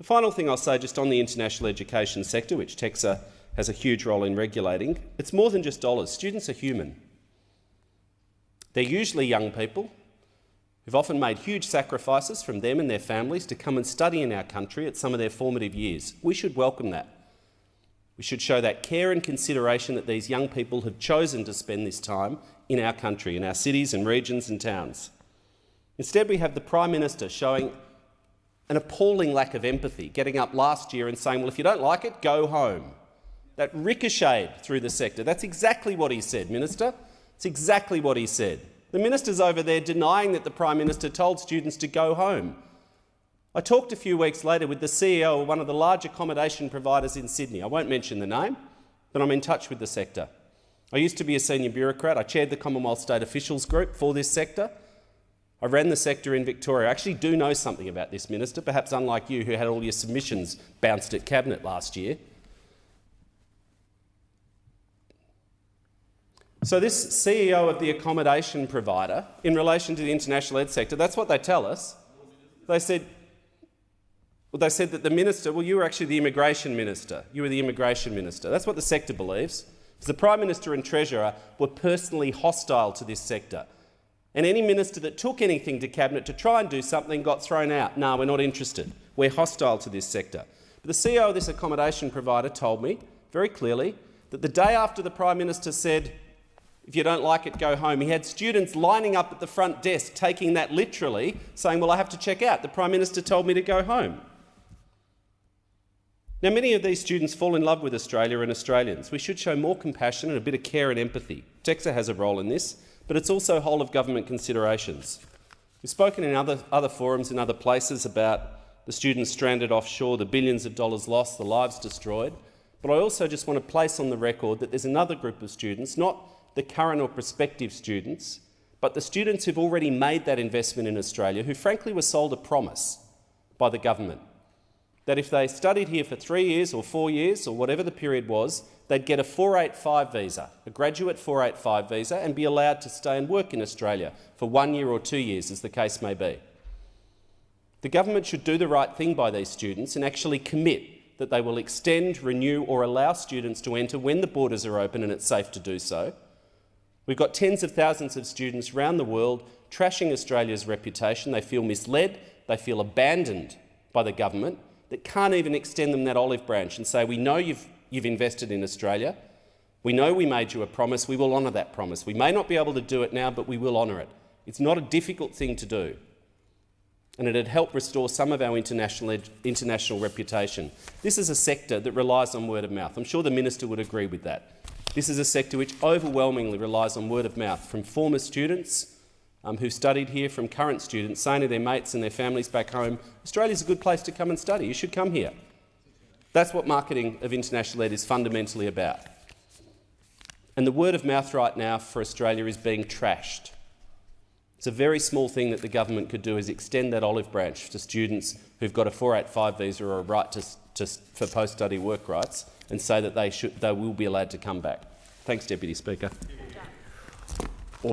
The final thing I'll say just on the international education sector, which TEQSA has a huge role in regulating, it's more than just dollars. Students are human. They're usually young people who've often made huge sacrifices from them and their families to come and study in our country at some of their formative years. We should welcome that. We should show that care and consideration that these young people have chosen to spend this time in our country, in our cities and regions and towns. Instead, we have the Prime Minister showing an appalling lack of empathy, getting up last year and saying, well, if you don't like it, go home. That ricocheted through the sector. That's exactly what he said, Minister. It's exactly what he said. The minister's over there denying that the Prime Minister told students to go home. I talked a few weeks later with the CEO of one of the large accommodation providers in Sydney. I won't mention the name, but I'm in touch with the sector. I used to be a senior bureaucrat. I chaired the Commonwealth State Officials Group for this sector. I ran the sector in Victoria. I actually do know something about this, Minister, perhaps unlike you who had all your submissions bounced at Cabinet last year. So this CEO of the accommodation provider, in relation to the international ed sector, that's what they tell us. They said that the minister, well, you were actually the immigration minister. You were the immigration minister. That's what the sector believes. Because the Prime Minister and Treasurer were personally hostile to this sector. And any minister that took anything to Cabinet to try and do something got thrown out. No, we're not interested. We're hostile to this sector. But the CEO of this accommodation provider told me very clearly that the day after the Prime Minister said, if you don't like it, go home, he had students lining up at the front desk taking that literally, saying, well, I have to check out. The Prime Minister told me to go home. Now, many of these students fall in love with Australia and Australians. We should show more compassion and a bit of care and empathy. TEQSA has a role in this, but it's also whole-of-government considerations. We've spoken in other forums in other places about the students stranded offshore, the billions of dollars lost, the lives destroyed, but I also just want to place on the record that there's another group of students, not the current or prospective students, but the students who've already made that investment in Australia, who frankly were sold a promise by the government that if they studied here for 3 years or 4 years or whatever the period was, they'd get a 485 visa, a graduate 485 visa, and be allowed to stay and work in Australia for 1 year or 2 years, as the case may be. The government should do the right thing by these students and actually commit that they will extend, renew or allow students to enter when the borders are open and it's safe to do so. We've got tens of thousands of students around the world trashing Australia's reputation. They feel misled, they feel abandoned by the government that can't even extend them that olive branch and say, we know you've invested in Australia, we know we made you a promise, we will honour that promise. We may not be able to do it now, but we will honour it. It's not a difficult thing to do, and it'd help restore some of our international reputation. This is a sector that relies on word of mouth. I'm sure the minister would agree with that. This is a sector which overwhelmingly relies on word of mouth from former students who studied here, from current students saying to their mates and their families back home, Australia's a good place to come and study, you should come here. That's what marketing of international ed is fundamentally about. And the word of mouth right now for Australia is being trashed. It's a very small thing that the government could do, is extend that olive branch to students who've got a 485 visa or a right for post-study work rights, and say that they will be allowed to come back. Thanks, Deputy Speaker.